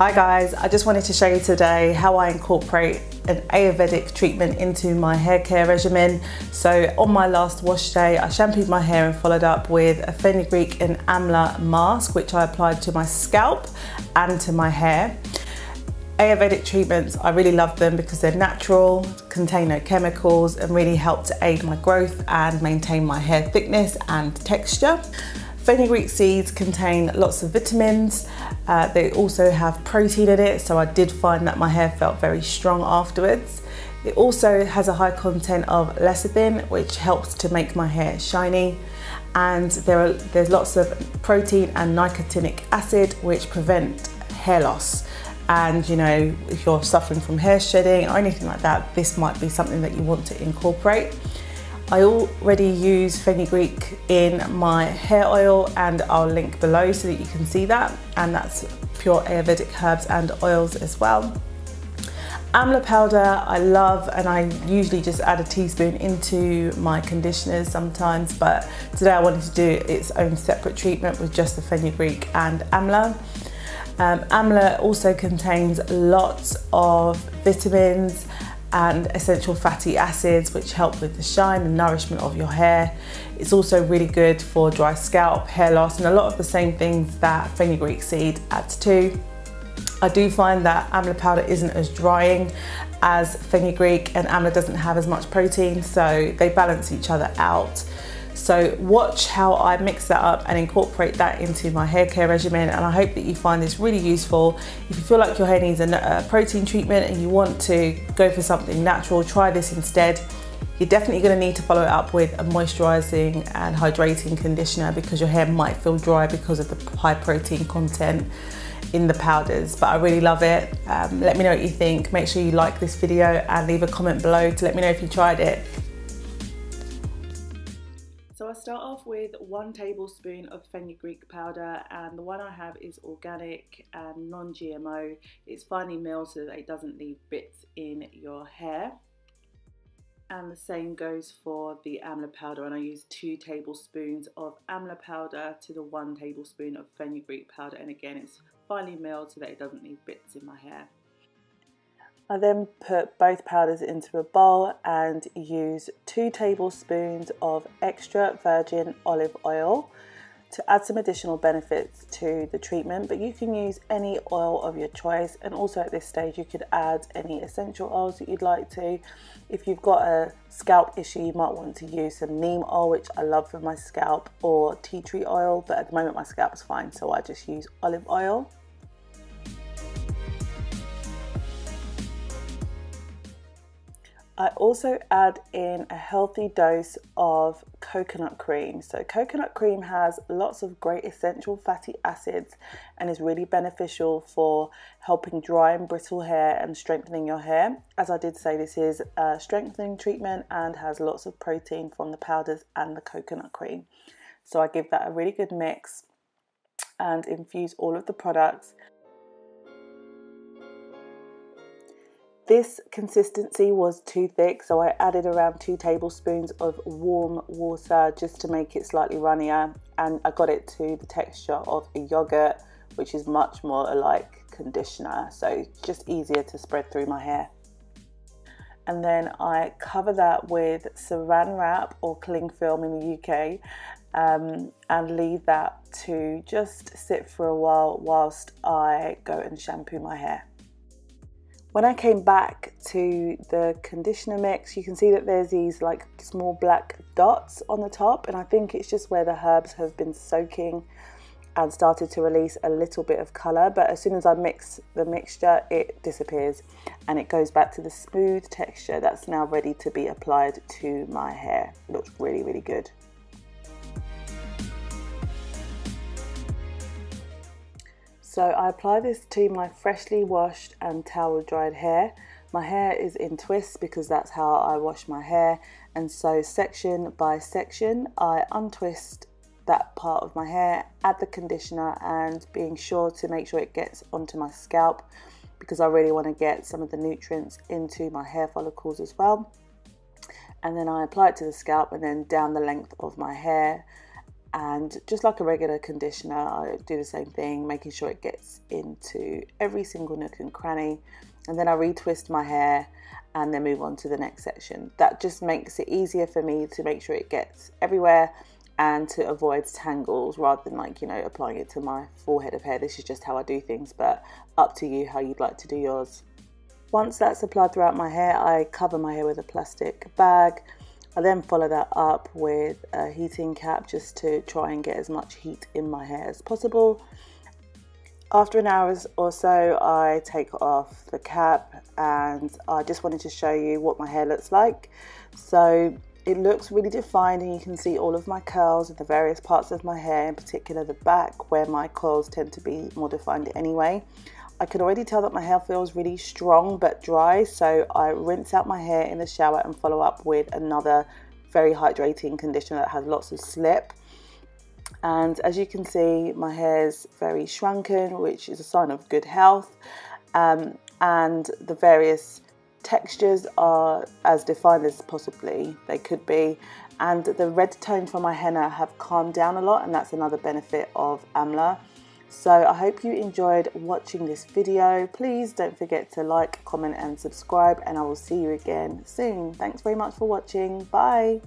Hi guys, I just wanted to show you today how I incorporate an Ayurvedic treatment into my hair care regimen. So on my last wash day, I shampooed my hair and followed up with a fenugreek and amla mask, which I applied to my scalp and to my hair. Ayurvedic treatments, I really love them because they're natural, contain no chemicals, and really help to aid my growth and maintain my hair thickness and texture. Fenugreek seeds contain lots of vitamins. They also have protein in it, so I did find that my hair felt very strong afterwards. It also has a high content of lecithin, which helps to make my hair shiny. And there's lots of protein and nicotinic acid, which prevent hair loss. And you know, if you're suffering from hair shedding or anything like that, this might be something that you want to incorporate. I already use fenugreek in my hair oil, and I'll link below so that you can see that. And that's pure Ayurvedic herbs and oils as well. Amla powder I love, and I usually just add a teaspoon into my conditioners sometimes, but today I wanted to do its own separate treatment with just the fenugreek and amla. Amla also contains lots of vitamins and essential fatty acids, which help with the shine and nourishment of your hair. It's also really good for dry scalp, hair loss, and a lot of the same things that fenugreek seed adds to. I do find that amla powder isn't as drying as fenugreek, and amla doesn't have as much protein, so they balance each other out. So watch how I mix that up and incorporate that into my hair care regimen, and I hope that you find this really useful. If you feel like your hair needs a protein treatment and you want to go for something natural, try this instead. You're definitely going to need to follow it up with a moisturising and hydrating conditioner, because your hair might feel dry because of the high protein content in the powders, but I really love it. Let me know what you think. Make sure you like this video and leave a comment below to let me know if you tried it. So I start off with 1 tablespoon of fenugreek powder, and the one I have is organic and non-GMO. It's finely milled so that it doesn't leave bits in your hair. And the same goes for the amla powder, and I use 2 tablespoons of amla powder to the 1 tablespoon of fenugreek powder, and again it's finely milled so that it doesn't leave bits in my hair. I then put both powders into a bowl and use 2 tablespoons of extra virgin olive oil to add some additional benefits to the treatment, but you can use any oil of your choice, and also at this stage you could add any essential oils that you'd like to. If you've got a scalp issue, you might want to use some neem oil, which I love for my scalp, or tea tree oil, but at the moment my scalp's fine, so I just use olive oil. I also add in a healthy dose of coconut cream. So coconut cream has lots of great essential fatty acids and is really beneficial for helping dry and brittle hair and strengthening your hair. As I did say, this is a strengthening treatment and has lots of protein from the powders and the coconut cream. So I give that a really good mix and infuse all of the products. This consistency was too thick, so I added around 2 tablespoons of warm water just to make it slightly runnier, and I got it to the texture of a yogurt, which is much more like conditioner, so it's just easier to spread through my hair. And then I cover that with saran wrap or cling film in the UK, and leave that to just sit for a while whilst I go and shampoo my hair. When I came back to the conditioner mix, you can see that there's these like small black dots on the top, and I think it's just where the herbs have been soaking and started to release a little bit of colour, but as soon as I mix the mixture, it disappears and it goes back to the smooth texture that's now ready to be applied to my hair. It looks really, really good. So I apply this to my freshly washed and towel dried hair. My hair is in twists because that's how I wash my hair, and so section by section I untwist that part of my hair, add the conditioner, and being sure to make sure it gets onto my scalp because I really want to get some of the nutrients into my hair follicles as well. And then I apply it to the scalp and then down the length of my hair, And just like a regular conditioner, I do the same thing, making sure it gets into every single nook and cranny. And then I retwist my hair and then move on to the next section. That just makes it easier for me to make sure it gets everywhere and to avoid tangles, rather than, like, you know, applying it to my full head of hair. This is just how I do things, but up to you how you'd like to do yours. Once that's applied throughout my hair, I cover my hair with a plastic bag. I then follow that up with a heating cap just to try and get as much heat in my hair as possible. After an hour or so, I take off the cap, and I just wanted to show you what my hair looks like. So it looks really defined, and you can see all of my curls in the various parts of my hair, in particular the back where my coils tend to be more defined anyway. I can already tell that my hair feels really strong but dry, so I rinse out my hair in the shower and follow up with another very hydrating conditioner that has lots of slip. And as you can see, my hair's very shrunken, which is a sign of good health, and the various textures are as defined as possibly they could be, and the red tone from my henna have calmed down a lot, and that's another benefit of Amla. So I hope you enjoyed watching this video. Please don't forget to like, comment and subscribe, and I will see you again soon. Thanks very much for watching. Bye.